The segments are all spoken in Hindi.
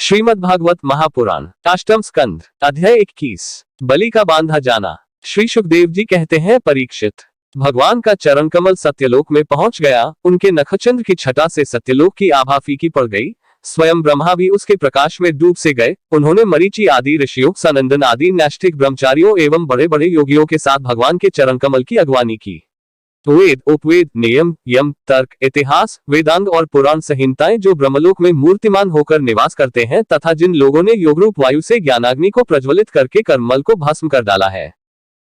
श्रीमद् भागवत महापुराण अष्टम स्कंध अध्याय 21 बलि का बांधा जाना। श्री सुखदेव जी कहते हैं, परीक्षित, भगवान का चरण कमल सत्यलोक में पहुंच गया। उनके नखचंद्र की छटा से सत्यलोक की आभा फीकी पड़ गई। स्वयं ब्रह्मा भी उसके प्रकाश में डूब से गए। उन्होंने मरीचि आदि ऋषियों, सनंदन आदि नैष्ठिक ब्रह्मचारियों एवं बड़े बड़े योगियों के साथ भगवान के चरण कमल की अगवानी की। वेद, उपवेद, नियम, यम, तर्क, इतिहास, वेदांग और पुराण संहिताएं जो ब्रह्मलोक में मूर्तिमान होकर निवास करते हैं तथा जिन लोगों ने योगरूप वायु से ज्ञानाग्नि को प्रज्वलित करके कर्ममल को भस्म कर डाला है,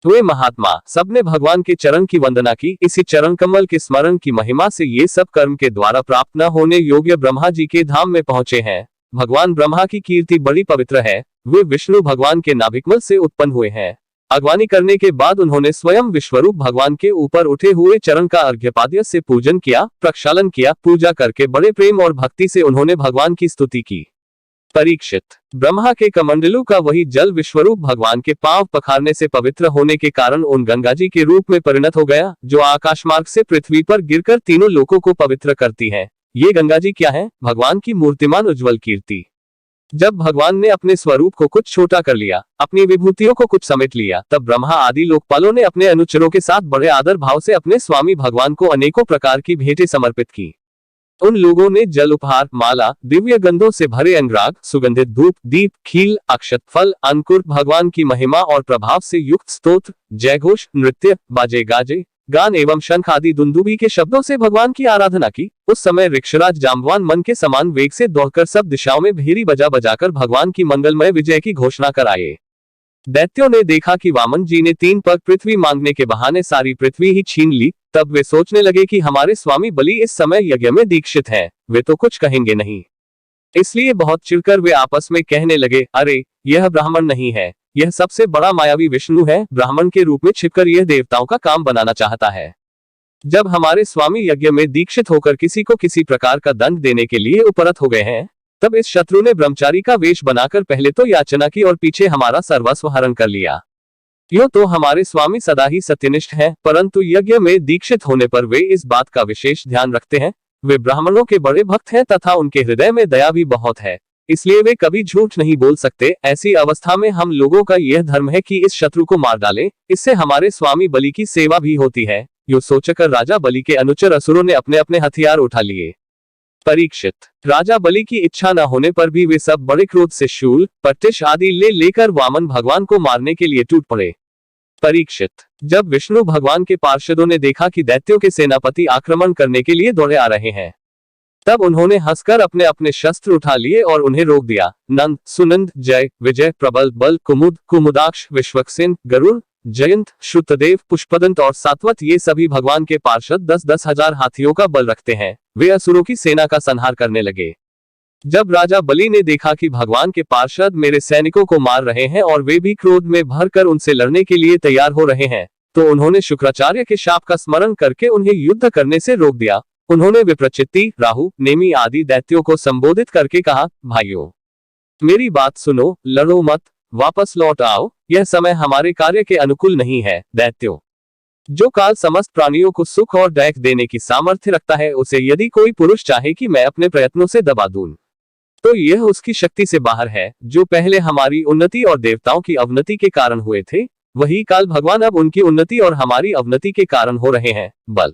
वे महात्मा सबने भगवान के चरण की वंदना की। इसी चरण कमल के स्मरण की महिमा से ये सब कर्म के द्वारा प्राप्त न होने योग्य ब्रह्मा जी के धाम में पहुंचे हैं। भगवान ब्रह्मा की कीर्ति बड़ी पवित्र है। वे विष्णु भगवान के नाभिकमल से उत्पन्न हुए हैं। अगवानी करने के बाद उन्होंने स्वयं विश्वरूप भगवान के ऊपर उठे हुए चरण का अर्घ्यपाद्य से पूजन किया, प्रक्षालन किया। पूजा करके बड़े प्रेम और भक्ति से उन्होंने भगवान की स्तुति की। परीक्षित, ब्रह्मा के कमंडलू का वही जल विश्वरूप भगवान के पांव पखारने से पवित्र होने के कारण उन गंगा जी के रूप में परिणत हो गया, जो आकाश मार्ग से पृथ्वी पर गिरकर तीनों लोकों को पवित्र करती है। ये गंगा जी क्या है? भगवान की मूर्तिमान उज्ज्वल कीर्ति। जब भगवान ने अपने स्वरूप को कुछ छोटा कर लिया, अपनी विभूतियों को कुछ समेट लिया, तब ब्रह्मा आदि लोकपालों ने अपने अनुचरों के साथ बड़े आदर भाव से अपने स्वामी भगवान को अनेकों प्रकार की भेंटें समर्पित की। उन लोगों ने जल उपहार, माला, दिव्य गंधों से भरे अनुराग, सुगंधित धूप, दीप, खील, अक्षत, फल, अंकुर, भगवान की महिमा और प्रभाव से युक्त स्तोत्र, जयघोष, नृत्य, बाजे गाजे, गान एवं शंख आदि दुंदुभी के शब्दों से भगवान की आराधना की। उस समय ऋक्षराज जाम्बवान मन के समान वेग से दौड़कर सब दिशाओं में भेरी बजा बजाकर भगवान की मंगलमय विजय की घोषणा कराए। दैत्यों ने देखा कि वामन जी ने 3 पग पृथ्वी मांगने के बहाने सारी पृथ्वी ही छीन ली। तब वे सोचने लगे कि हमारे स्वामी बलि इस समय यज्ञ में दीक्षित हैं, वे तो कुछ कहेंगे नहीं। इसलिए बहुत चिढ़कर वे आपस में कहने लगे, अरे यह ब्राह्मण नहीं है, यह सबसे बड़ा मायावी विष्णु है। ब्राह्मण के रूप में छिपकर यह देवताओं का काम बनाना चाहता है। जब हमारे स्वामी यज्ञ में दीक्षित होकर किसी को किसी प्रकार का दंड देने के लिए उपरत हो गए हैं, तब इस शत्रु ने ब्रह्मचारी का वेश बनाकर पहले तो याचना की और पीछे हमारा सर्वस्व हरण कर लिया। यूं तो हमारे स्वामी सदा ही सत्यनिष्ठ हैं, परंतु यज्ञ में दीक्षित होने पर वे इस बात का विशेष ध्यान रखते हैं। वे ब्राह्मणों के बड़े भक्त हैं तथा उनके हृदय में दया भी बहुत है, इसलिए वे कभी झूठ नहीं बोल सकते। ऐसी अवस्था में हम लोगों का यह धर्म है कि इस शत्रु को मार डालें, इससे हमारे स्वामी बलि की सेवा भी होती है। यूं सोचकर राजा बलि के अनुचर असुरों ने अपने अपने हथियार उठा लिए। परीक्षित, राजा बलि की इच्छा न होने पर भी वे सब बड़े क्रोध से शूल, पट्टिश आदि लेकर वामन भगवान को मारने के लिए टूट पड़े। परीक्षित, जब विष्णु भगवान के पार्षदों ने देखा कि दैत्यों के सेनापति आक्रमण करने के लिए दौड़े आ रहे हैं, तब उन्होंने हंसकर अपने अपने शस्त्र उठा लिए और उन्हें रोक दिया। नंद, सुनंद, जय, विजय, प्रबल, बल, कुमुद, कुमुदाक्ष, विश्वक्सेन, गरुड़, जयंत, श्रुतदेव, पुष्पदंत और सात्वत, ये सभी भगवान के पार्षद 10-10 हजार हाथियों का बल रखते हैं। वे असुरों की सेना का संहार करने लगे। जब राजा बलि ने देखा कि भगवान के पार्षद मेरे सैनिकों को मार रहे हैं और वे भी क्रोध में भरकर उनसे लड़ने के लिए तैयार हो रहे हैं, तो उन्होंने शुक्राचार्य के शाप का स्मरण करके उन्हें युद्ध करने से रोक दिया। उन्होंने विप्रचित्ति, राहु, नेमि आदि दैत्यों को संबोधित करके कहा, भाइयों, मेरी बात सुनो, लड़ो मत, वापस लौट आओ। यह समय हमारे कार्य के अनुकूल नहीं है। दैत्यों, जो काल समस्त प्राणियों को सुख और दैख देने की सामर्थ्य रखता है, उसे यदि कोई पुरुष चाहे कि मैं अपने प्रयत्नों से दबा दूं, तो यह उसकी शक्ति से बाहर है। जो पहले हमारी उन्नति और देवताओं की अवनति के कारण हुए थे, वही काल भगवान अब उनकी उन्नति और हमारी अवनति के कारण हो रहे हैं। बल,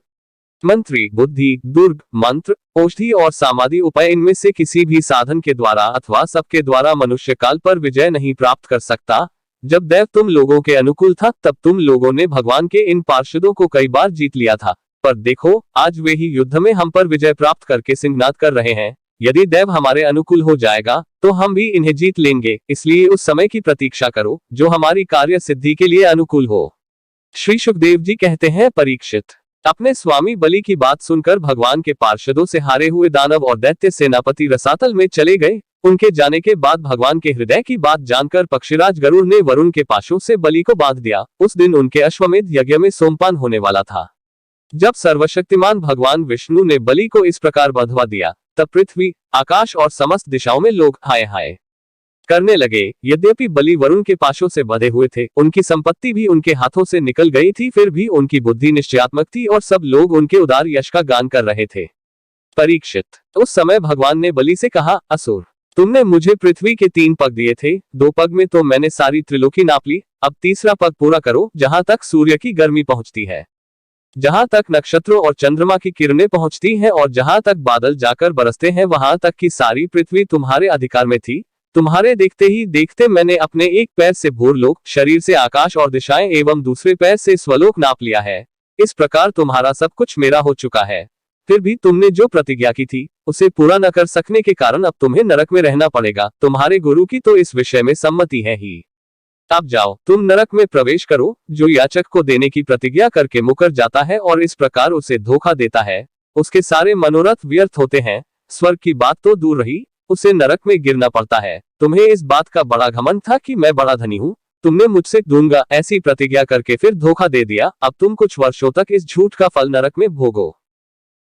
मंत्री, बुद्धि, दुर्ग, मंत्र, औषधि और समाधि उपाय, इनमें से किसी भी साधन के द्वारा अथवा सबके द्वारा मनुष्य काल पर विजय नहीं प्राप्त कर सकता। जब दैव तुम लोगों के अनुकूल था, तब तुम लोगों ने भगवान के इन पार्षदों को कई बार जीत लिया था, पर देखो आज वे ही युद्ध में हम पर विजय प्राप्त करके सिंहनाद कर रहे हैं। यदि दैव हमारे अनुकूल हो जाएगा तो हम भी इन्हें जीत लेंगे। इसलिए उस समय की प्रतीक्षा करो जो हमारी कार्य सिद्धि के लिए अनुकूल हो। श्री सुखदेव जी कहते हैं, परीक्षित, अपने स्वामी बलि की बात सुनकर भगवान के पार्षदों से हारे हुए दानव और दैत्य सेनापति रसातल में चले गए। उनके जाने के बाद भगवान के हृदय की बात जानकर पक्षीराज गरुड़ ने वरुण के पाशों से बलि को बांध दिया। उस दिन उनके अश्वमेध यज्ञ में सोमपान होने वाला था। जब सर्वशक्तिमान भगवान विष्णु ने बलि को इस प्रकार बंधवा दिया, तब पृथ्वी, आकाश और समस्त दिशाओं में लोग हाय हाय करने लगे। यद्यपि बलि वरुण के पाशों से बंधे हुए थे, उनकी संपत्ति भी उनके हाथों से निकल गई थी, फिर भी उनकी बुद्धि निश्चयात्मक थी और सब लोग उनके उदार यश का गान कर रहे थे। परीक्षित, उस समय भगवान ने बलि से कहा, असुर, तुमने मुझे पृथ्वी के 3 पग दिए थे, 2 पग में तो मैंने सारी त्रिलोकी नाप ली, अब तीसरा पग पूरा करो, जहां तक सूर्य की गर्मी पहुंचती है, जहां तक नक्षत्रों और चंद्रमा की किरणें पहुंचती हैं और जहां तक बादल जाकर बरसते हैं, वहां तक की सारी पृथ्वी तुम्हारे अधिकार में थी। तुम्हारे देखते ही देखते मैंने अपने एक पैर से भूरलोक, शरीर से आकाश और दिशाएं एवं दूसरे पैर से स्वलोक नाप लिया है। इस प्रकार तुम्हारा सब कुछ मेरा हो चुका है। फिर भी तुमने जो प्रतिज्ञा की थी उसे पूरा न कर सकने के कारण अब तुम्हें नरक में रहना पड़ेगा। तुम्हारे गुरु की तो इस विषय में सम्मति है ही। अब जाओ, तुम नरक में प्रवेश करो। जो याचक को देने की प्रतिज्ञा करके मुकर जाता है और इस प्रकार उसे धोखा देता है, उसके सारे मनोरथ व्यर्थ होते हैं। स्वर्ग की बात तो दूर रही, उसे नरक में गिरना पड़ता है। तुम्हें इस बात का बड़ा घमंड था कि मैं बड़ा धनी हूँ। तुमने मुझसे दूंगा ऐसी प्रतिज्ञा करके फिर धोखा दे दिया। अब तुम कुछ वर्षों तक इस झूठ का फल नरक में भोगो।